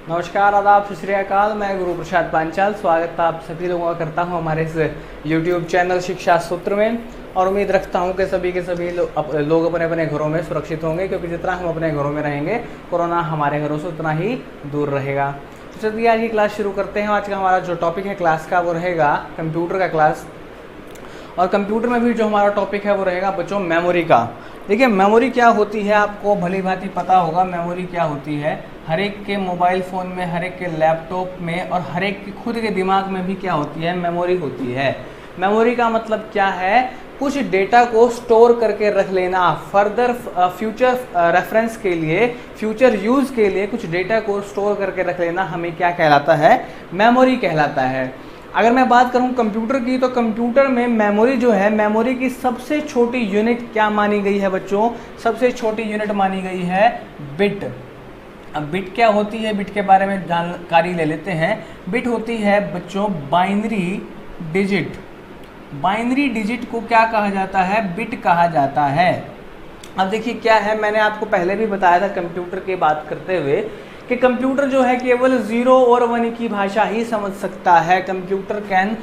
नमस्कार, आदाब, सत श्री अकाल। मैं गुरु प्रसाद पांचाल स्वागत आप सभी लोगों का करता हूं हमारे इस YouTube चैनल शिक्षा सूत्र में। और उम्मीद रखता हूं कि सभी के सभी लोग अपने अपने घरों में सुरक्षित होंगे, क्योंकि जितना हम अपने घरों में रहेंगे कोरोना हमारे घरों से उतना ही दूर रहेगा। तो चलिए आज की क्लास शुरू करते हैं। आज का हमारा जो टॉपिक है क्लास का वो रहेगा कंप्यूटर का क्लास। और कंप्यूटर में भी जो हमारा टॉपिक है वो रहेगा बच्चों मेमोरी का। देखिए मेमोरी क्या होती है आपको भली भांति पता होगा। मेमोरी क्या होती है, हर एक के मोबाइल फ़ोन में, हर एक के लैपटॉप में और हर एक के खुद के दिमाग में भी क्या होती है, मेमोरी होती है। मेमोरी का मतलब क्या है, कुछ डेटा को स्टोर करके रख लेना, फर्दर फ्यूचर रेफरेंस के लिए, फ्यूचर यूज़ के लिए कुछ डेटा को स्टोर करके रख लेना हमें क्या कहलाता है, मेमोरी कहलाता है। अगर मैं बात करूं कंप्यूटर की, तो कंप्यूटर में मेमोरी जो है, मेमोरी की सबसे छोटी यूनिट क्या मानी गई है बच्चों, सबसे छोटी यूनिट मानी गई है बिट। अब बिट क्या होती है, बिट के बारे में जानकारी ले लेते हैं। बिट होती है बच्चों बाइनरी डिजिट। बाइनरी डिजिट को क्या कहा जाता है, बिट कहा जाता है। अब देखिए क्या है, मैंने आपको पहले भी बताया था कंप्यूटर की बात करते हुए कि कंप्यूटर जो है केवल 0 और 1 की भाषा ही समझ सकता है। Computer can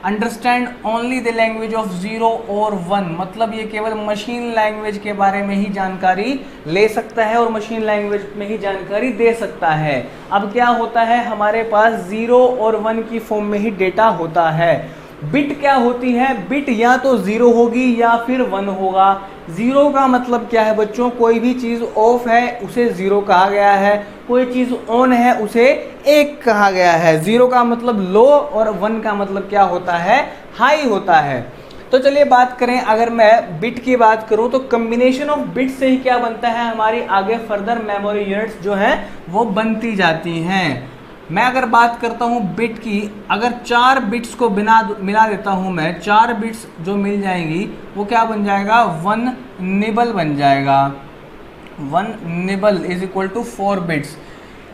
understand only the language of 0 और 1, मतलब ये केवल मशीन लैंग्वेज के बारे में ही जानकारी ले सकता है और मशीन लैंग्वेज में ही जानकारी दे सकता है। अब क्या होता है, हमारे पास 0 और 1 की फॉर्म में ही डेटा होता है। बिट क्या होती है, बिट या तो 0 होगी या फिर 1 होगा। 0 का मतलब क्या है बच्चों, कोई भी चीज़ ऑफ है उसे 0 कहा गया है, कोई चीज़ ऑन है उसे 1 कहा गया है। 0 का मतलब लो और 1 का मतलब क्या होता है, हाई होता है। तो चलिए बात करें, अगर मैं बिट की बात करूं तो कम्बिनेशन ऑफ बिट से ही क्या बनता है, हमारी आगे फर्दर मेमोरी यूनिट्स जो हैं वो बनती जाती हैं। मैं अगर बात करता हूं बिट की, अगर 4 बिट्स को मिला देता हूं मैं, 4 बिट्स जो मिल जाएंगी वो क्या बन जाएगा, 1 निबल बन जाएगा। 1 nibble is equal to 4 bits.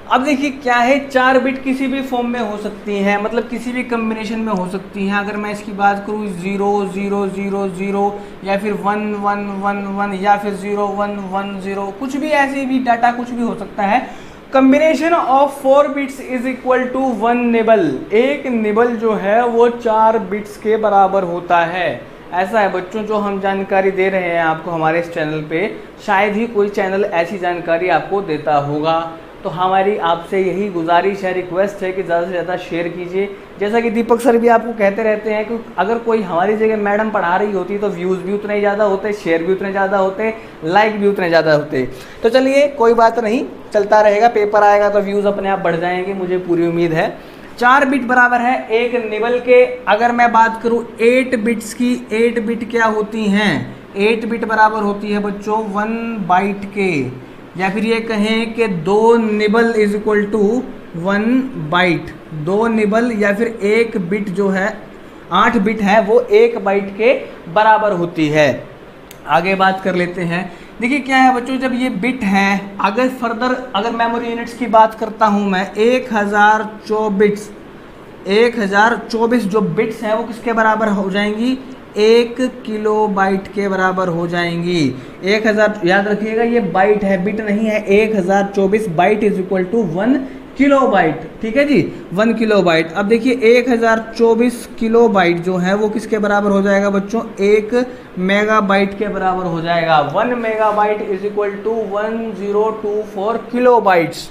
अब देखिए क्या है, 4 बिट किसी भी फॉर्म में हो सकती हैं, मतलब किसी भी कम्बिनेशन में हो सकती हैं। अगर मैं इसकी बात करूँ 0 0 0 0 या फिर 1 1 1 1 या फिर 0 1 1 0, कुछ भी ऐसे भी डाटा कुछ भी हो सकता है। Combination of 4 bits is equal to 1 nibble. एक निबल जो है वो 4 बिट्स के बराबर होता है। ऐसा है बच्चों, जो हम जानकारी दे रहे हैं आपको हमारे इस चैनल पे, शायद ही कोई चैनल ऐसी जानकारी आपको देता होगा। तो हमारी आपसे यही गुजारिश है, रिक्वेस्ट है कि ज़्यादा से ज़्यादा शेयर कीजिए। जैसा कि दीपक सर भी आपको कहते रहते हैं कि अगर कोई हमारी जगह मैडम पढ़ा रही होती तो व्यूज़ भी उतने ज़्यादा होते, शेयर भी उतने ज़्यादा होते, लाइक भी उतने ज़्यादा होते। तो चलिए कोई बात नहीं, चलता रहेगा, पेपर आएगा तो व्यूज़ अपने आप बढ़ जाएंगे, मुझे पूरी उम्मीद है। 4 बिट बराबर है 1 निबल के। अगर मैं बात करूँ 8 बिट्स की, 8 बिट क्या होती हैं, 8 बिट बराबर होती है बच्चों 1 बाइट के, या फिर ये कहें कि 2 nibble is equal to 1 byte. 2 nibble या फिर 1 बिट जो है, 8 बिट है वो 1 बाइट के बराबर होती है। आगे बात कर लेते हैं। देखिए क्या है बच्चों, जब ये बिट है, अगर फर्दर अगर मेमोरी यूनिट्स की बात करता हूं मैं, 1024 जो बिट्स हैं वो किसके बराबर हो जाएंगी, 1 किलोबाइट के बराबर हो जाएंगी। 1000, याद रखिएगा ये बाइट है, बिट नहीं है। 1024 byte is equal to 1 kilobyte, ठीक है जी, 1 किलोबाइट। अब देखिए 1024 किलोबाइट जो है वो किसके बराबर हो जाएगा बच्चों, 1 मेगाबाइट के बराबर हो जाएगा। 1 megabyte is equal to 1024 kilobytes.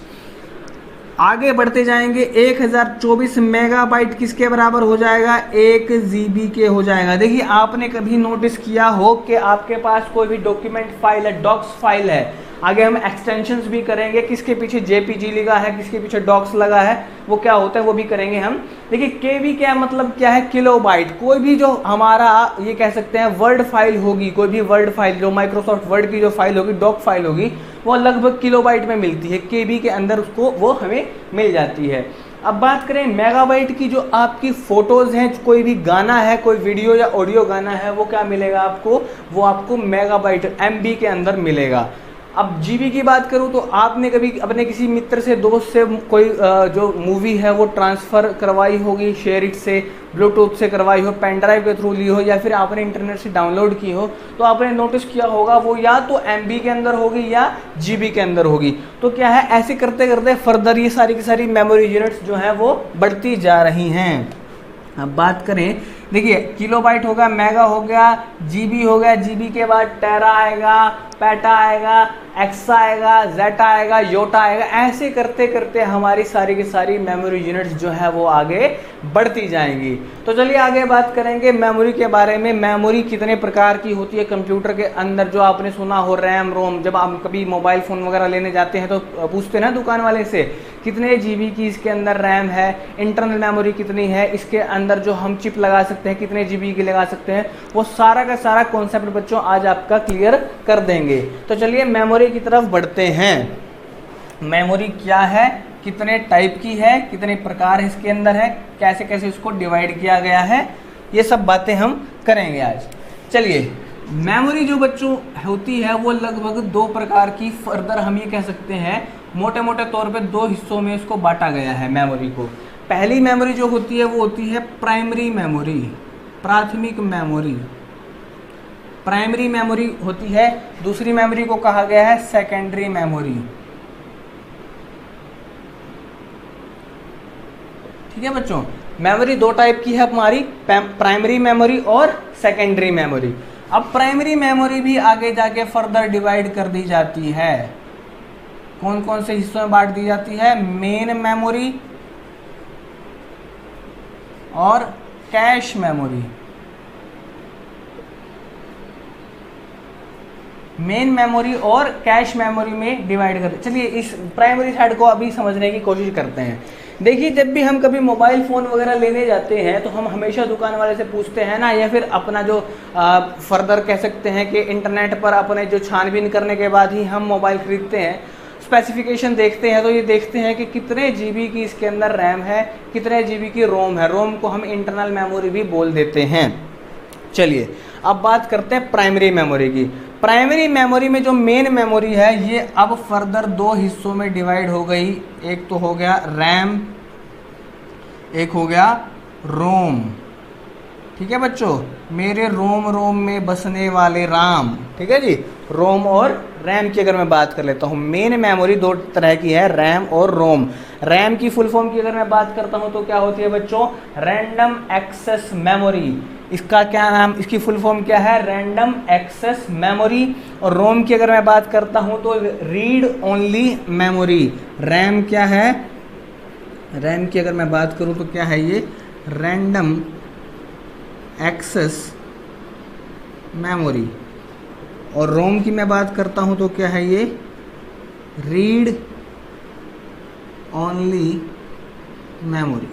आगे बढ़ते जाएंगे, 1024 मेगाबाइट किसके बराबर हो जाएगा, 1 जीबी के हो जाएगा। देखिए आपने कभी नोटिस किया हो कि आपके पास कोई भी डॉक्यूमेंट फाइल है, डॉक्स फाइल है, आगे हम एक्सटेंशंस भी करेंगे, किसके पीछे जेपीजी लिखा है, किसके पीछे डॉक्स लगा है, वो क्या होता है वो भी करेंगे हम। देखिए केबी क्या मतलब क्या है, किलोबाइट। कोई भी जो हमारा ये कह सकते हैं वर्ड फाइल होगी, कोई भी वर्ड फाइल जो माइक्रोसॉफ्ट वर्ड की जो फाइल होगी, डॉक फाइल होगी, वो लगभग किलोबाइट में मिलती है, केबी के अंदर उसको वो हमें मिल जाती है। अब बात करें मेगाबाइट की, जो आपकी फोटोज़ हैं, कोई भी गाना है, कोई वीडियो या ऑडियो गाना है, वो क्या मिलेगा आपको, वो आपको मेगाबाइट एमबी के अंदर मिलेगा। अब जीबी की बात करूं तो आपने कभी अपने किसी मित्र से, दोस्त से कोई जो मूवी है वो ट्रांसफ़र करवाई होगी, शेयर इट से, ब्लूटूथ से करवाई हो, पेन ड्राइव के थ्रू ली हो, या फिर आपने इंटरनेट से डाउनलोड की हो, तो आपने नोटिस किया होगा वो या तो एमबी के अंदर होगी या जीबी के अंदर होगी। तो क्या है, ऐसे करते करते फर्दर ये सारी की सारी मेमोरी यूनिट्स जो हैं वो बढ़ती जा रही हैं। अब बात करें, देखिए किलोबाइट हो गया, मेगा हो गया, जीबी हो गया, जीबी के बाद टेरा आएगा, पेटा आएगा, एक्सा आएगा, जेटा आएगा, योटा आएगा। ऐसे करते करते हमारी सारी की सारी मेमोरी यूनिट्स जो है वो आगे बढ़ती जाएंगी। तो चलिए आगे बात करेंगे मेमोरी के बारे में। मेमोरी कितने प्रकार की होती है कंप्यूटर के अंदर, जो आपने सुना हो रैम रोम। जब आप कभी मोबाइल फ़ोन वगैरह लेने जाते हैं तो पूछते हैं ना दुकान वाले से, कितने जीबी की इसके अंदर रैम है, इंटरनल मेमोरी कितनी है, इसके अंदर जो हम चिप लगा सकते हैं कितने जीबी की लगा सकते हैं। वो सारा का सारा कॉन्सेप्ट बच्चों आज आपका क्लियर कर देंगे। तो चलिए मेमोरी की तरफ बढ़ते हैं। मेमोरी क्या है, कितने टाइप की है, कितने प्रकार इसके अंदर है, कैसे कैसे इसको डिवाइड किया गया है, ये सब बातें हम करेंगे आज। चलिए, मेमोरी जो बच्चों होती है वो लगभग दो प्रकार की, फर्दर हम ये कह सकते हैं मोटे मोटे तौर पे दो हिस्सों में इसको बांटा गया है मेमोरी को। पहली मेमोरी जो होती है वो होती है प्राइमरी मेमोरी, प्राथमिक मेमोरी, प्राइमरी मेमोरी होती है। दूसरी मेमोरी को कहा गया है सेकेंडरी मेमोरी। ठीक है बच्चों, मेमोरी दो टाइप की है हमारी, प्राइमरी मेमोरी और सेकेंडरी मेमोरी। अब प्राइमरी मेमोरी भी आगे जाके फर्दर डिवाइड कर दी जाती है। कौन कौन से हिस्सों में बांट दी जाती है? मेन मेमोरी और कैश मेमोरी। मेन मेमोरी और कैश मेमोरी में डिवाइड करते। चलिए इस प्राइमरी साइड को अभी समझने की कोशिश करते हैं। देखिए, जब भी हम कभी मोबाइल फ़ोन वगैरह लेने जाते हैं तो हम हमेशा दुकान वाले से पूछते हैं ना, या फिर अपना जो फर्दर कह सकते हैं कि इंटरनेट पर अपने जो छानबीन करने के बाद ही हम मोबाइल खरीदते हैं, स्पेसिफिकेशन देखते हैं तो ये देखते हैं कि कितने जीबी की इसके अंदर रैम है, कितने जीबी की रोम है। रोम को हम इंटरनल मेमोरी भी बोल देते हैं। चलिए अब बात करते हैं प्राइमरी मेमोरी की। प्राइमरी मेमोरी में जो मेन मेमोरी है ये अब फर्दर दो हिस्सों में डिवाइड हो गई। एक तो हो गया रैम, एक हो गया रोम। ठीक है बच्चों, मेरे रोम में बसने वाले राम। ठीक है जी, रोम और रैम की अगर मैं बात कर लेता हूँ, मेन मेमोरी दो तरह की है, रैम और रोम। रैम की फुल फॉर्म की अगर मैं बात करता हूँ तो क्या होती है बच्चों? Random access memory. इसका क्या नाम, इसकी फुल फॉर्म क्या है? Random access memory. और रोम की अगर मैं बात करता हूँ तो रीड ओनली मेमोरी। रैम क्या है? रैम की अगर मैं बात करूँ तो क्या है ये? Random access memory. और रोम की मैं बात करता हूँ तो क्या है ये? Read only memory.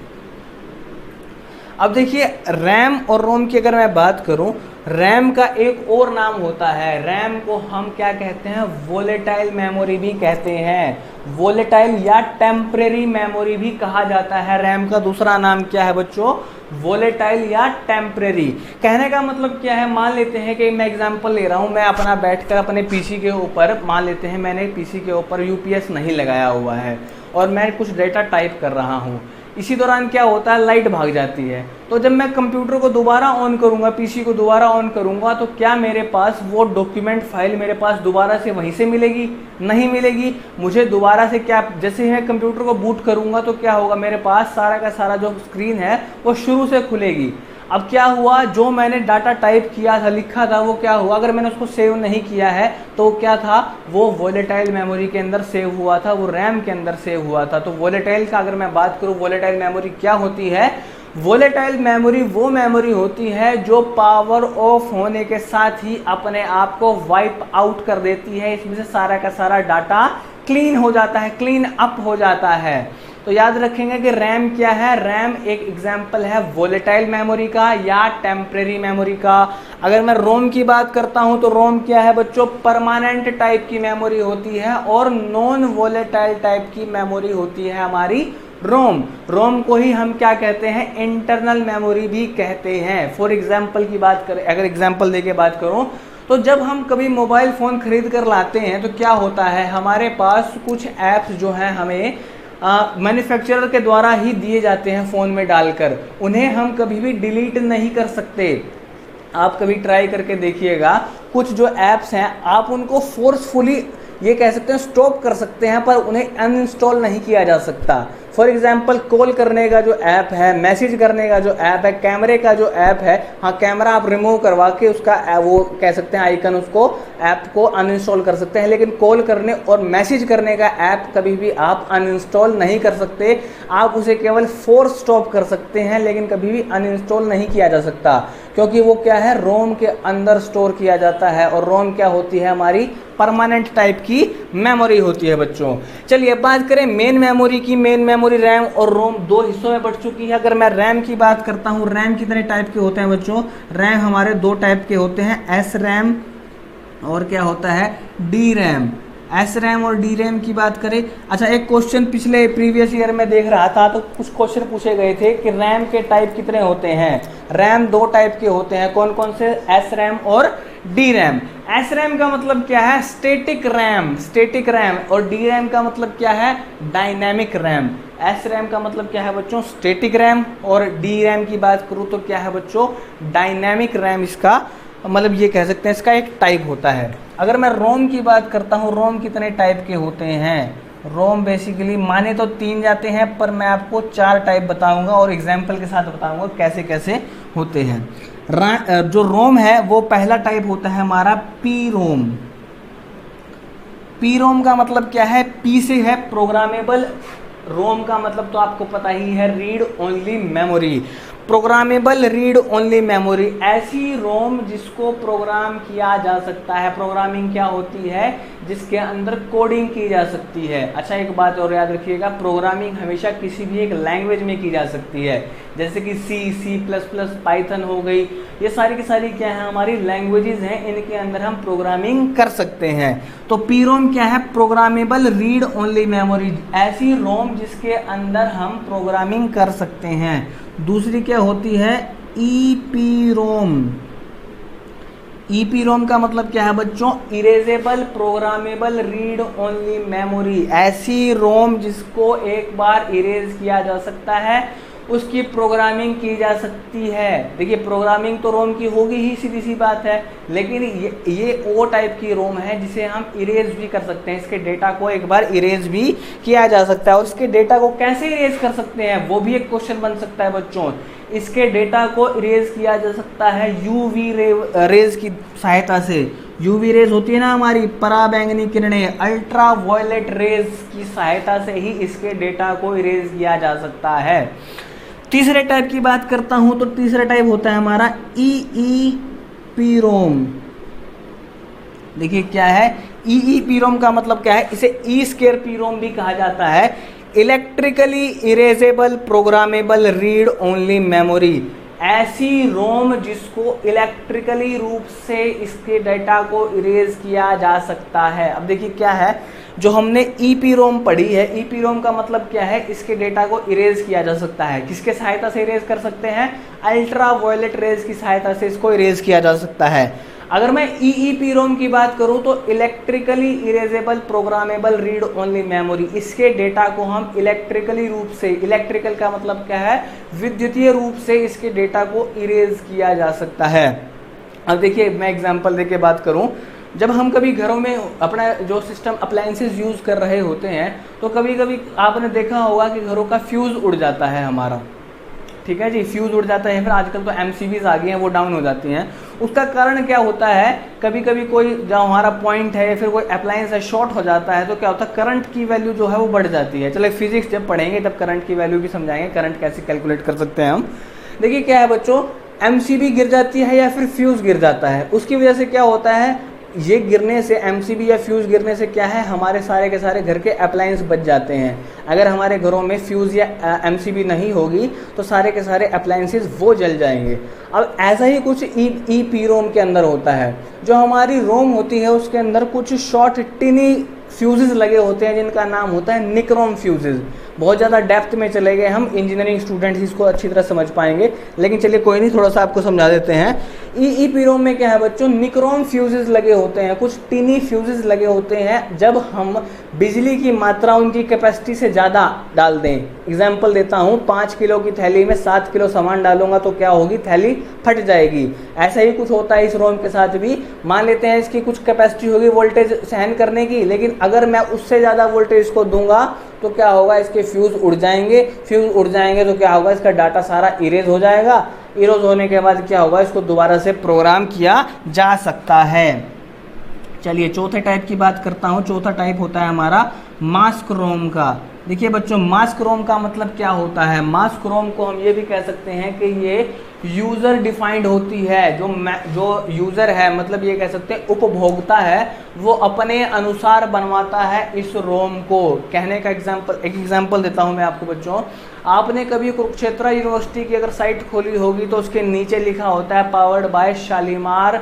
अब देखिए, रैम और रोम की अगर मैं बात करूं, रैम का एक और नाम होता है। रैम को हम क्या कहते हैं? वोलेटाइल मेमोरी भी कहते हैं। वोलेटाइल या टेम्परेरी मेमोरी भी कहा जाता है। रैम का दूसरा नाम क्या है बच्चों? वोलेटाइल या टेम्परेरी। कहने का मतलब क्या है? मान लेते हैं कि मैं एग्जांपल ले रहा हूं, मैं अपना बैठकर अपने पीसी के ऊपर, मान लेते हैं मैंने पीसी के ऊपर यूपीएस नहीं लगाया हुआ है और मैं कुछ डेटा टाइप कर रहा हूं। इसी दौरान क्या होता है? लाइट भाग जाती है। तो जब मैं कंप्यूटर को दोबारा ऑन करूंगा, पीसी को दोबारा ऑन करूंगा, तो क्या मेरे पास वो डॉक्यूमेंट फाइल मेरे पास दोबारा से वहीं से मिलेगी? नहीं मिलेगी। मुझे दोबारा से क्या, जैसे मैं कंप्यूटर को बूट करूंगा तो क्या होगा? मेरे पास सारा का सारा जो स्क्रीन है वो शुरू से खुलेगी। अब क्या हुआ? जो मैंने डाटा टाइप किया था, लिखा था, वो क्या हुआ? अगर मैंने उसको सेव नहीं किया है तो क्या था? वो वोलेटाइल मेमोरी के अंदर सेव हुआ था, वो रैम के अंदर सेव हुआ था। तो वोलेटाइल का अगर मैं बात करूं, वोलेटाइल मेमोरी क्या होती है? वोलेटाइल मेमोरी वो मेमोरी होती है जो पावर ऑफ होने के साथ ही अपने आप को वाइप आउट कर देती है। इसमें से सारा का सारा डाटा क्लीन हो जाता है, क्लीन अप हो जाता है। तो याद रखेंगे कि रैम क्या है? रैम एक एग्जाम्पल है वोलेटाइल मेमोरी का या टेम्परेरी मेमोरी का। अगर मैं रोम की बात करता हूं तो रोम क्या है बच्चों? परमानेंट टाइप की मेमोरी होती है और नॉन वोलेटाइल टाइप की मेमोरी होती है हमारी रोम। रोम को ही हम क्या कहते हैं? इंटरनल मेमोरी भी कहते हैं। फॉर एग्जाम्पल की बात करें, अगर एग्जाम्पल देके बात करूं तो जब हम कभी मोबाइल फ़ोन ख़रीद कर लाते हैं तो क्या होता है, हमारे पास कुछ ऐप्स जो हैं हमें मैन्युफैक्चरर के द्वारा ही दिए जाते हैं फ़ोन में डालकर, उन्हें हम कभी भी डिलीट नहीं कर सकते। आप कभी ट्राई करके देखिएगा, कुछ जो ऐप्स हैं आप उनको फोर्सफुली ये कह सकते हैं स्टॉप कर सकते हैं, पर उन्हें अनइंस्टॉल नहीं किया जा सकता। फॉर एग्जाम्पल कॉल करने का जो ऐप है, मैसेज करने का जो ऐप है, कैमरे का जो ऐप है, हाँ कैमरा आप रिमूव करवा के उसका वो कह सकते हैं आइकन, उसको ऐप को अनइंस्टॉल कर सकते हैं, लेकिन कॉल करने और मैसेज करने का ऐप कभी भी आप अनइंस्टॉल नहीं कर सकते। आप उसे केवल फोर्स स्टॉप कर सकते हैं, लेकिन कभी भी अनइंस्टॉल नहीं किया जा सकता, क्योंकि वो क्या है, रोम के अंदर स्टोर किया जाता है। और रोम क्या होती है, हमारी परमानेंट टाइप की मेमोरी होती है बच्चों। चलिए बात करें मेन मेमोरी की। मेन मेमोरी रैम और रोम दो हिस्सों में बढ़ चुकी है। अगर मैं रैम की बात करता हूँ, रैम कितने टाइप के होते हैं बच्चों, रैम हमारे दो टाइप के होते हैं, एस रैम और क्या होता है, डी रैम। एस रैम और डी रैम की बात करें, अच्छा एक क्वेश्चन पिछले प्रीवियस ईयर में देख रहा था तो कुछ क्वेश्चन पूछे गए थे कि रैम के टाइप कितने होते हैं। रैम दो टाइप के होते हैं, कौन कौन से, एस रैम और डी रैम। एस रैम का मतलब क्या है, स्टैटिक रैम, स्टैटिक रैम, और डी रैम का मतलब क्या है, डायनामिक रैम। एस रैम का मतलब क्या है बच्चों, स्टैटिक रैम, और डी रैम की बात करूँ तो क्या है बच्चों, डायनामिक रैम, इसका मतलब ये कह सकते हैं इसका एक टाइप होता है। अगर मैं रोम की बात करता हूँ, रोम कितने टाइप के होते हैं, रोम बेसिकली माने तो 3 जाते हैं, पर मैं आपको 4 टाइप बताऊंगा और एग्जाम्पल के साथ बताऊंगा कैसे कैसे होते हैं। जो रोम है वो पहला टाइप होता है हमारा पी रोम। पी रोम का मतलब क्या है, पी से है प्रोग्रामेबल, रोम का मतलब तो आपको पता ही है, read only memory. Programmable read only memory, ऐसी रोम जिसको प्रोग्राम किया जा सकता है। प्रोग्रामिंग क्या होती है, जिसके अंदर कोडिंग की जा सकती है। अच्छा एक बात और याद रखिएगा, प्रोग्रामिंग हमेशा किसी भी एक लैंग्वेज में की जा सकती है, जैसे कि सी प्लस प्लस, पाइथन हो गई, ये सारी की सारी क्या है, हमारी लैंग्वेजेस हैं, इनके अंदर हम प्रोग्रामिंग कर सकते हैं। तो पी रोम क्या है, प्रोग्रामेबल रीड ओनली मेमोरी, ऐसी रोम जिसके अंदर हम प्रोग्रामिंग कर सकते हैं। दूसरी क्या होती है, ईपी रोम। ईपी रोम का मतलब क्या है बच्चों, erasable programmable read only memory, ऐसी रोम जिसको एक बार इरेज किया जा सकता है, उसकी प्रोग्रामिंग की जा सकती है। देखिए प्रोग्रामिंग तो रोम की होगी ही, सीधी सी बात है, लेकिन ये वो टाइप की रोम है जिसे हम इरेज भी कर सकते हैं। इसके डेटा को एक बार इरेज भी किया जा सकता है, और इसके डेटा को कैसे इरेज कर सकते हैं वो भी एक क्वेश्चन बन सकता है बच्चों। इसके डेटा को इरेज किया जा सकता है यूवी रेज की सहायता से। यूवी रेज होती है ना हमारी पराबैंगनी किरणें, अल्ट्रा वायलेट रेज की सहायता से ही इसके डेटा को इरेज किया जा सकता है। तीसरे टाइप की बात करता हूं तो तीसरा टाइप होता है हमारा ईईपी रोम। देखिए क्या है, ईईपी रोम का मतलब क्या है, इसे ई स्क्वायर पी रोम भी कहा जाता है, electrically erasable programmable read only memory, ऐसी रोम जिसको इलेक्ट्रिकली रूप से इसके डेटा को इरेज किया जा सकता है। अब देखिए क्या है, जो हमने ईपी रोम पढ़ी है, ईपी रोम का मतलब क्या है, इसके डेटा को इरेज किया जा सकता है। किसके सहायता से इरेज कर सकते हैं, अल्ट्रा वायलेट रेज की सहायता से इसको इरेज किया जा सकता है। अगर मैं ईईपी रोम की बात करूं तो electrically erasable programmable read only memory, इसके डेटा को हम इलेक्ट्रिकली रूप से, इलेक्ट्रिकल का मतलब क्या है, विद्युतीय रूप से इसके डेटा को इरेज किया जा सकता है। अब देखिए मैं एग्जांपल देके बात करूं, जब हम कभी घरों में अपना जो सिस्टम अप्लायंसेस यूज़ कर रहे होते हैं तो कभी कभी आपने देखा होगा कि घरों का फ्यूज़ उड़ जाता है हमारा, ठीक है जी, फ्यूज़ उड़ जाता है, फिर आजकल तो एमसीबीज आ गई हैं, वो डाउन हो जाती हैं। उसका कारण क्या होता है, कभी कभी कोई जो हमारा पॉइंट है, फिर कोई अप्लायंस है, शॉर्ट हो जाता है, तो क्या होता है, करंट की वैल्यू जो है वो बढ़ जाती है। चलिए फिजिक्स जब पढ़ेंगे तब करंट की वैल्यू भी समझाएंगे, करंट कैसे कैलकुलेट कर सकते हैं हम। देखिए क्या है बच्चों, एमसीबी गिर जाती है या फिर फ्यूज़ गिर जाता है, उसकी वजह से क्या होता है, ये गिरने से, एमसीबी या फ्यूज़ गिरने से क्या है, हमारे सारे के सारे घर के अप्लायंस बच जाते हैं। अगर हमारे घरों में फ्यूज़ या एमसीबी नहीं होगी तो सारे के सारे अप्लायंसेस वो जल जाएंगे। अब ऐसा ही कुछ ईपी रोम के अंदर होता है। जो हमारी रोम होती है उसके अंदर कुछ शॉर्ट टिनी फ्यूजेस लगे होते हैं जिनका नाम होता है निक्रोम फ्यूजेस। बहुत ज़्यादा डेप्थ में चले गए हम, इंजीनियरिंग स्टूडेंट्स इसको अच्छी तरह समझ पाएंगे, लेकिन चलिए कोई नहीं, थोड़ा सा आपको समझा देते हैं। EEPROM में क्या है बच्चों, निक्रोम फ्यूजेस लगे होते हैं, कुछ टीनी फ्यूजेस लगे होते हैं। जब हम बिजली की मात्रा उनकी कैपेसिटी से ज़्यादा डाल दें, एग्जाम्पल देता हूँ, 5 किलो की थैली में 7 किलो सामान डालूंगा तो क्या होगी, थैली फट जाएगी। ऐसा ही कुछ होता है इस रोम के साथ भी। मान लेते हैं इसकी कुछ कैपेसिटी होगी वोल्टेज सहन करने की, लेकिन अगर मैं उससे ज़्यादा वोल्टेज इसको दूंगा तो क्या होगा, इसके फ्यूज़ उड़ जाएंगे। फ्यूज़ उड़ जाएंगे तो क्या होगा, इसका डाटा सारा इरेज हो जाएगा। इरेज होने के बाद क्या होगा, इसको दोबारा से प्रोग्राम किया जा सकता है। चलिए चौथे टाइप की बात करता हूँ। चौथा टाइप होता है हमारा मास्क रोम का। देखिए बच्चों, मास्क रोम का मतलब क्या होता है। मास्क रोम को हम ये भी कह सकते हैं कि ये यूज़र डिफाइंड होती है। जो यूज़र है, मतलब ये कह सकते हैं उपभोक्ता है, वो अपने अनुसार बनवाता है इस रोम को। कहने का एक एग्जांपल देता हूँ मैं आपको बच्चों। आपने कभी कुरुक्षेत्र यूनिवर्सिटी की अगर साइट खोली होगी तो उसके नीचे लिखा होता है पावर्ड बाय शालीमार,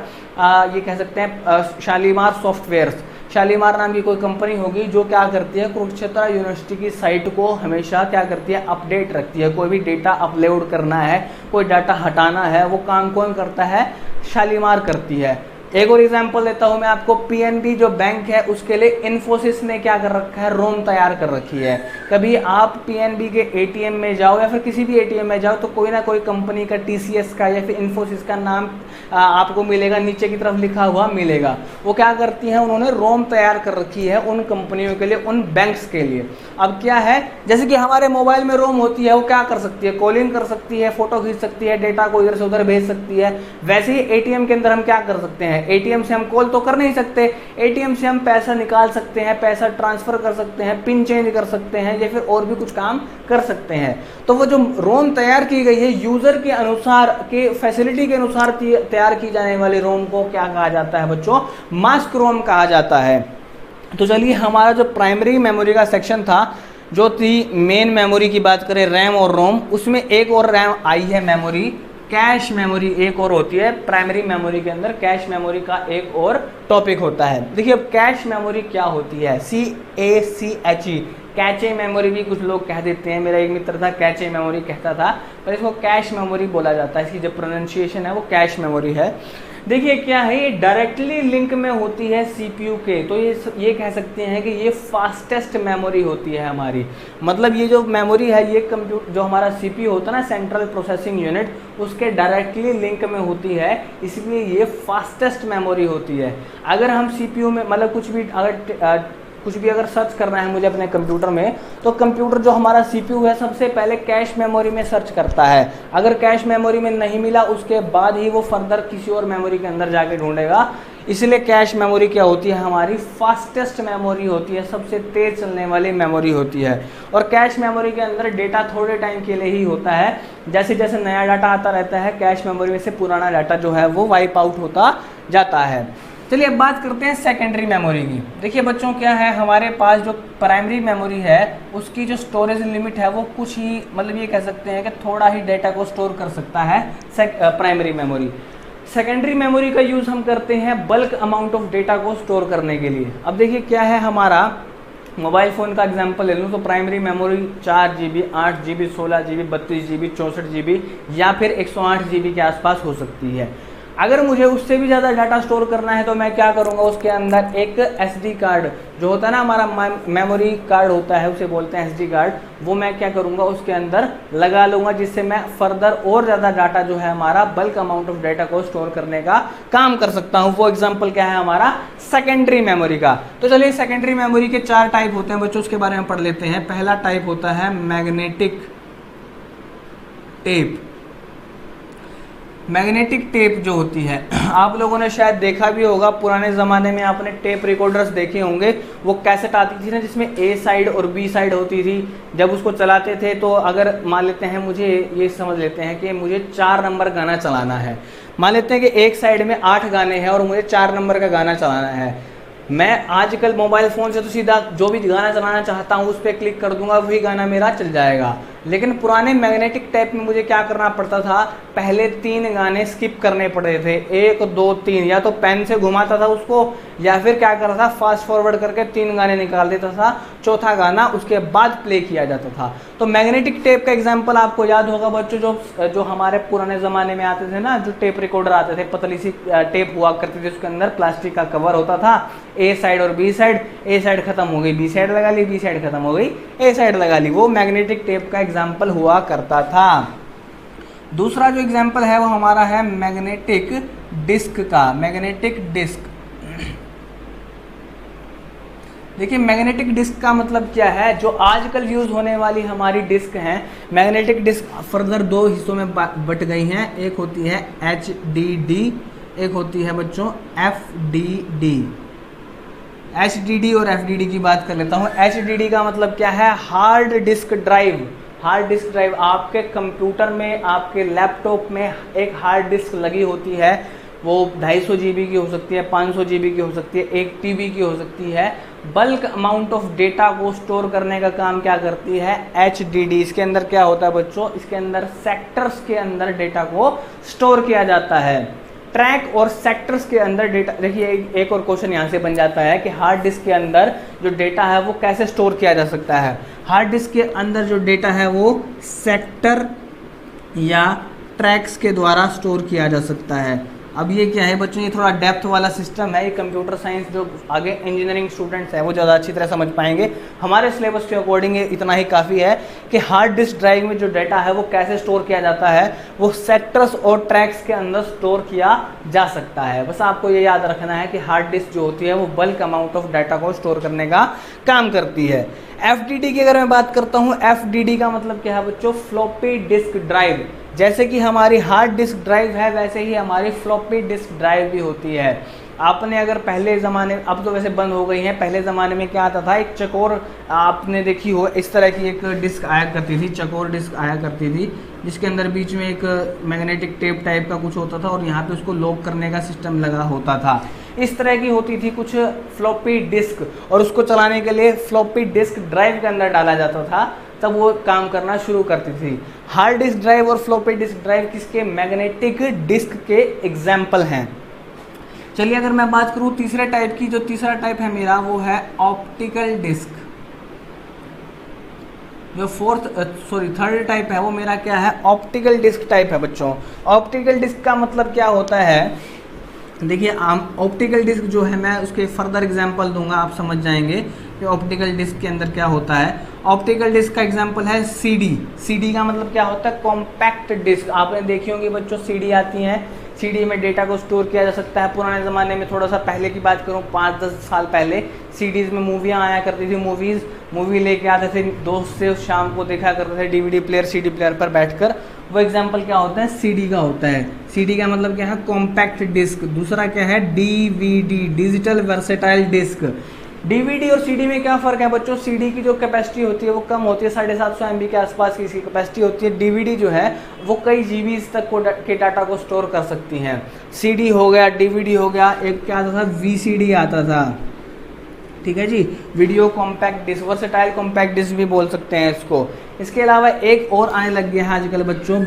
ये कह सकते हैं शालीमार सॉफ्टवेयर्स। शालीमार नाम की कोई कंपनी होगी जो क्या करती है, कुरुक्षेत्र यूनिवर्सिटी की साइट को हमेशा क्या करती है, अपडेट रखती है। कोई भी डेटा अपलोड करना है, कोई डाटा हटाना है, वो काम कौन करता है, शालीमार करती है। एक और एग्जांपल देता हूं मैं आपको। पीएनबी जो बैंक है उसके लिए इन्फोसिस ने क्या कर रखा है, रोम तैयार कर रखी है। कभी आप पीएनबी के एटीएम में जाओ या फिर किसी भी एटीएम में जाओ तो कोई ना कोई कंपनी का, टीसीएस का या फिर इन्फोसिस का नाम आपको मिलेगा, नीचे की तरफ लिखा हुआ मिलेगा। वो क्या करती हैं, उन्होंने रोम तैयार कर रखी है उन कंपनियों के लिए, उन बैंक्स के लिए। अब क्या है, जैसे कि हमारे मोबाइल में रोम होती है, वो क्या कर सकती है, कॉलिंग कर सकती है, फोटो खींच सकती है, डेटा को इधर से उधर भेज सकती है। वैसे ही एटीएम के अंदर हम क्या कर सकते हैं, एटीएम से हम कॉल तो कर नहीं सकते, एटीएम से हम पैसा निकाल सकते हैं, पैसा ट्रांसफर कर सकते हैं, पिन चेंज कर सकते हैं या फिर और भी कुछ काम कर सकते हैं। तो वो जो रोम तैयार की गई है यूजर के अनुसार, के फैसिलिटी के अनुसार तैयार की जाने वाली रोम को क्या कहा जाता है बच्चों, मास्क रोम कहा जाता है। तो चलिए हमारा जो प्राइमरी मेमोरी का सेक्शन था, जो थी मेन मेमोरी की बात करें, रैम और रोम, उसमें एक और रैम आई है मेमोरी, कैश मेमोरी एक और होती है। प्राइमरी मेमोरी के अंदर कैश मेमोरी का एक और टॉपिक होता है। देखिए अब कैश मेमोरी क्या होती है, CACHE, कैचे मेमोरी भी कुछ लोग कह देते हैं। मेरा एक मित्र था कैचे मेमोरी कहता था, पर इसको कैश मेमोरी बोला जाता है। इसकी जो प्रोनाउंसिएशन है वो कैश मेमोरी है। देखिए क्या है, ये डायरेक्टली लिंक में होती है सीपीयू के, तो ये कह सकते हैं कि ये फास्टेस्ट मेमोरी होती है हमारी। मतलब ये जो मेमोरी है, ये कंप्यूटर जो हमारा सीपीयू होता है ना, सेंट्रल प्रोसेसिंग यूनिट, उसके डायरेक्टली लिंक में होती है, इसलिए ये फास्टेस्ट मेमोरी होती है। अगर हम सीपीयू में मतलब कुछ भी अगर सर्च करना है मुझे अपने कंप्यूटर में, तो कंप्यूटर जो हमारा सीपीयू है सबसे पहले कैश मेमोरी में सर्च करता है। अगर कैश मेमोरी में नहीं मिला, उसके बाद ही वो फर्दर किसी और मेमोरी के अंदर जाके ढूंढेगा। इसलिए कैश मेमोरी क्या होती है, हमारी फास्टेस्ट मेमोरी होती है, सबसे तेज चलने वाली मेमोरी होती है। और कैश मेमोरी के अंदर डेटा थोड़े टाइम के लिए ही होता है। जैसे जैसे नया डाटा आता रहता है, कैश मेमोरी में से पुराना डाटा जो है वो वाइप आउट होता जाता है। चलिए अब बात करते हैं सेकेंडरी मेमोरी की। देखिए बच्चों क्या है, हमारे पास जो प्राइमरी मेमोरी है उसकी जो स्टोरेज लिमिट है वो कुछ ही, मतलब ये कह सकते हैं कि थोड़ा ही डेटा को स्टोर कर सकता है प्राइमरी मेमोरी। सेकेंडरी मेमोरी का यूज़ हम करते हैं बल्क अमाउंट ऑफ डेटा को स्टोर करने के लिए। अब देखिए क्या है, हमारा मोबाइल फ़ोन का एग्जांपल ले लूँ तो primary memory 4 GB, 8 GB, 16 GB, 32 GB, 64 GB या फिर 108 GB के आसपास हो सकती है। अगर मुझे उससे भी ज़्यादा डाटा स्टोर करना है तो मैं क्या करूँगा, उसके अंदर एक SD कार्ड जो होता है ना, हमारा मेमोरी कार्ड होता है, उसे बोलते हैं SD कार्ड, वो मैं क्या करूँगा उसके अंदर लगा लूँगा, जिससे मैं फर्दर और ज़्यादा डाटा जो है हमारा बल्क अमाउंट ऑफ डाटा को स्टोर करने का काम कर सकता हूँ। वो एग्जाम्पल क्या है हमारा सेकेंडरी मेमोरी का। तो चलिए सेकेंडरी मेमोरी के 4 टाइप होते हैं बच्चों, उसके बारे में पढ़ लेते हैं। पहला टाइप होता है मैग्नेटिक टेप। मैग्नेटिक टेप जो होती है, आप लोगों ने शायद देखा भी होगा, पुराने ज़माने में आपने टेप रिकॉर्डर्स देखे होंगे। वो कैसेट आती थी ना जिसमें A साइड और B साइड होती थी। जब उसको चलाते थे तो अगर मान लेते हैं, मुझे ये समझ लेते हैं कि मुझे 4 नंबर गाना चलाना है। मान लेते हैं कि एक साइड में 8 गाने हैं और मुझे 4 नंबर का गाना चलाना है। मैं आजकल मोबाइल फ़ोन से तो सीधा जो भी गाना चलाना चाहता हूँ उस पर क्लिक कर दूंगा, वही गाना मेरा चल जाएगा। लेकिन पुराने मैग्नेटिक टेप में मुझे क्या करना पड़ता था, पहले 3 गाने स्किप करने पड़ते थे, 1 2 3, या तो पेन से घुमाता था उसको या फिर क्या करता था फास्ट फॉरवर्ड करके 3 गाने निकाल देता था, चौथा गाना उसके बाद प्ले किया जाता था। तो मैग्नेटिक टेप का एग्जाम्पल आपको याद होगा बच्चों, जो हमारे पुराने ज़माने में आते थे ना, जो टेप रिकॉर्डर आते थे, पतली सी टेप हुआ करती थी, उसके अंदर प्लास्टिक का कवर होता था, ए साइड और बी साइड, ए साइड खत्म हो गई बी साइड लगा ली, बी साइड खत्म हो गई ए साइड लगा ली, वो मैग्नेटिक टेप का एग्जाम्पल हुआ करता था। दूसरा जो एग्जाम्पल है वो हमारा है मैग्नेटिक डिस्क का। मैग्नेटिक डिस्क, देखिए मैग्नेटिक डिस्क का मतलब क्या है, जो आजकल यूज होने वाली हमारी डिस्क हैं, मैग्नेटिक डिस्क फर्दर 2 हिस्सों में बट गई हैं। एक होती है HDD, एक होती है बच्चों FDD। HDD और FDD की बात कर लेता हूँ। HDD का मतलब क्या है, hard disk drive. Hard disk drive, आपके कंप्यूटर में, आपके लैपटॉप में एक हार्ड डिस्क लगी होती है, वो 250 GB की हो सकती है, 500 GB की हो सकती है, 1 TB की हो सकती है। बल्क अमाउंट ऑफ डेटा को स्टोर करने का काम क्या करती है, HDD। इसके अंदर क्या होता है बच्चों, इसके अंदर सेक्टर्स के अंदर डेटा को स्टोर किया जाता है। ट्रैक और सेक्टर्स के अंदर डेटा, देखिए एक और क्वेश्चन यहाँ से बन जाता है कि हार्ड डिस्क के अंदर जो डेटा है वो कैसे स्टोर किया जा सकता है। हार्ड डिस्क के अंदर जो डेटा है वो सेक्टर या ट्रैक्स के द्वारा स्टोर किया जा सकता है। अब ये क्या है बच्चों, ये थोड़ा डेप्थ वाला सिस्टम है, ये कंप्यूटर साइंस जो आगे इंजीनियरिंग स्टूडेंट्स हैं वो ज़्यादा अच्छी तरह समझ पाएंगे। हमारे सिलेबस के अकॉर्डिंग इतना ही काफ़ी है कि हार्ड डिस्क ड्राइव में जो डेटा है वो कैसे स्टोर किया जाता है, वो सेक्टर्स और ट्रैक्स के अंदर स्टोर किया जा सकता है। बस आपको ये याद रखना है कि हार्ड डिस्क जो होती है वो बल्क अमाउंट ऑफ डाटा को स्टोर करने का काम करती है। FDD की अगर मैं बात करता हूँ, FDD का मतलब क्या है बच्चों, फ्लॉपी डिस्क ड्राइव। जैसे कि हमारी हार्ड डिस्क ड्राइव है वैसे ही हमारी फ्लॉपी डिस्क ड्राइव भी होती है। आपने अगर पहले ज़माने, अब तो वैसे बंद हो गई हैं, पहले ज़माने में क्या आता था, एक चकोर आपने देखी हो, इस तरह की एक डिस्क आया करती थी, चकोर डिस्क आया करती थी, जिसके अंदर बीच में एक मैग्नेटिक टेप टाइप का कुछ होता था और यहाँ पे उसको लॉक करने का सिस्टम लगा होता था। इस तरह की होती थी कुछ फ्लॉपी डिस्क, और उसको चलाने के लिए फ्लॉपी डिस्क ड्राइव के अंदर डाला जाता था, तब वो काम करना शुरू करती थी। हार्ड डिस्क ड्राइव और फ्लॉपी डिस्क ड्राइव किसके, मैग्नेटिक डिस्क के एग्जाम्पल हैं। चलिए अगर मैं बात करूँ तीसरे टाइप की, जो तीसरा टाइप है मेरा वो है ऑप्टिकल डिस्क। जो थर्ड टाइप है वो मेरा क्या है, ऑप्टिकल डिस्क टाइप है बच्चों। ऑप्टिकल डिस्क का मतलब क्या होता है, देखिए ऑप्टिकल डिस्क जो है, मैं उसके फर्दर एग्जांपल दूंगा, आप समझ जाएंगे कि ऑप्टिकल डिस्क के अंदर क्या होता है। ऑप्टिकल डिस्क का एग्जांपल है CD। CD का मतलब क्या होता है, कॉम्पैक्ट डिस्क। आपने देखी होंगी बच्चों CD आती हैं, CD में डेटा को स्टोर किया जा सकता है। पुराने ज़माने में, थोड़ा सा पहले की बात करूँ, 5-10 साल पहले CDs में मूवियाँ आया करती थी। मूवी लेके आते थे दोस्त से, शाम को देखा करते थे DVD प्लेयर, CD प्लेयर पर बैठकर। वो एग्जाम्पल क्या होता है, CD का होता है। CD का मतलब क्या है, कॉम्पैक्ट डिस्क। दूसरा क्या है, DVD, digital versatile disc. DVD और CD में क्या फ़र्क है बच्चों, CD की जो कैपेसिटी होती है वो कम होती है, 750 MB के आसपास की इसकी कैपेसिटी होती है। DVD जो है वो कई GBs तक के डाटा को स्टोर कर सकती हैं। CD हो गया, DVD हो गया, एक क्या आता था, VCD आता था, ठीक है जी, video compact disc, versatile compact disc भी बोल सकते हैं इसको। इसके अलावा एक और आने लग गया है आजकल बच्चों,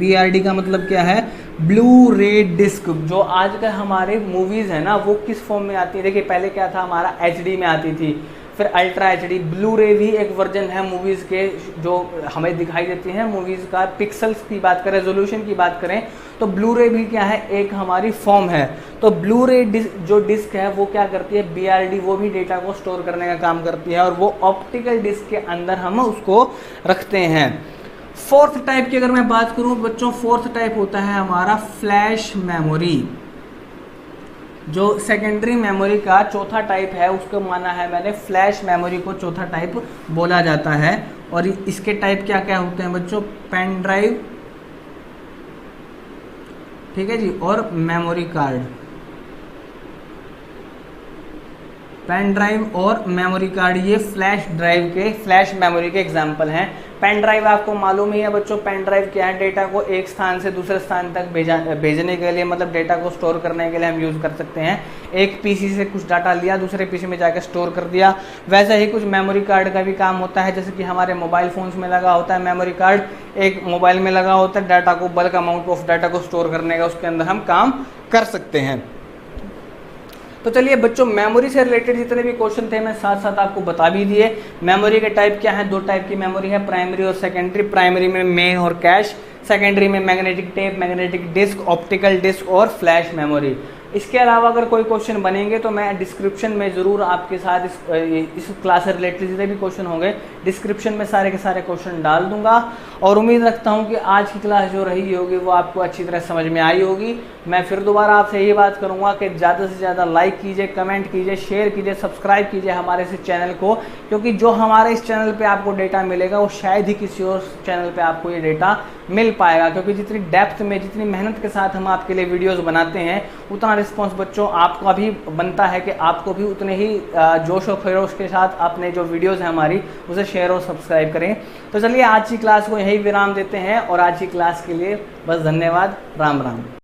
BRD का मतलब क्या है, ब्लू रे डिस्क। जो आजकल हमारे मूवीज़ है ना वो किस फॉर्म में आती है, देखिए पहले क्या था, हमारा HD में आती थी, फिर अल्ट्रा HD, ब्लू रे भी एक वर्जन है मूवीज़ के जो हमें दिखाई देती हैं मूवीज़ का। पिक्सल्स की बात करें, रेजोल्यूशन की बात करें, तो ब्लू रे भी क्या है, एक हमारी फॉर्म है। तो ब्लू रे जो डिस्क है वो क्या करती है, BRD, वो भी डेटा को स्टोर करने का काम करती है, और वो ऑप्टिकल डिस्क के अंदर हम उसको रखते हैं। फोर्थ टाइप की अगर मैं बात करूं बच्चों, फोर्थ टाइप होता है हमारा फ्लैश मेमोरी। जो सेकेंडरी मेमोरी का चौथा टाइप है उसको माना है मैंने, फ्लैश मेमोरी को चौथा टाइप बोला जाता है। और इसके टाइप क्या क्या होते हैं बच्चों, पेन ड्राइव, ठीक है जी, और मेमोरी कार्ड। पेन ड्राइव और मेमोरी कार्ड ये फ्लैश मेमोरी के एग्जाम्पल हैं। पेन ड्राइव आपको मालूम ही है बच्चों, पेन ड्राइव क्या है, डेटा को एक स्थान से दूसरे स्थान तक भेजने के लिए, मतलब डेटा को स्टोर करने के लिए हम यूज़ कर सकते हैं। एक पीसी से कुछ डाटा लिया, दूसरे पीसी में जाकर स्टोर कर दिया। वैसे ही कुछ मेमोरी कार्ड का भी काम होता है, जैसे कि हमारे मोबाइल फोन्स में लगा होता है मेमोरी कार्ड, एक मोबाइल में लगा होता है, डाटा को, बल्क अमाउंट ऑफ डाटा को स्टोर करने का उसके अंदर हम काम कर सकते हैं। तो चलिए बच्चों, मेमोरी से रिलेटेड जितने भी क्वेश्चन थे मैं साथ साथ आपको बता भी दिए। मेमोरी के टाइप क्या है, 2 टाइप की मेमोरी है, प्राइमरी और सेकेंडरी। प्राइमरी में मेन और कैश, सेकेंडरी में magnetic tape, magnetic disk, optical disc और फ्लैश मेमोरी। इसके अलावा अगर कोई क्वेश्चन बनेंगे तो मैं डिस्क्रिप्शन में ज़रूर आपके साथ इस क्लास से रिलेटेड जितने भी क्वेश्चन होंगे डिस्क्रिप्शन में सारे के सारे क्वेश्चन डाल दूंगा। और उम्मीद रखता हूं कि आज की क्लास जो रही होगी वो आपको अच्छी तरह समझ में आई होगी। मैं फिर दोबारा आपसे यही बात करूंगा कि ज़्यादा से ज़्यादा लाइक कीजिए, कमेंट कीजिए, शेयर कीजिए, सब्सक्राइब कीजिए हमारे इस चैनल को, क्योंकि जो हमारे इस चैनल पर आपको डेटा मिलेगा वो शायद ही किसी और चैनल पर आपको ये डेटा मिल पाएगा। क्योंकि जितनी डेप्थ में, जितनी मेहनत के साथ हम आपके लिए वीडियोज़ बनाते हैं, उतना रिस्पॉन्स बच्चों आपका भी बनता है कि आपको भी उतने ही जोश और खरोश के साथ अपने जो वीडियोस हैं हमारी उसे शेयर और सब्सक्राइब करें। तो चलिए आज की क्लास को यही विराम देते हैं और आज की क्लास के लिए बस धन्यवाद। राम राम।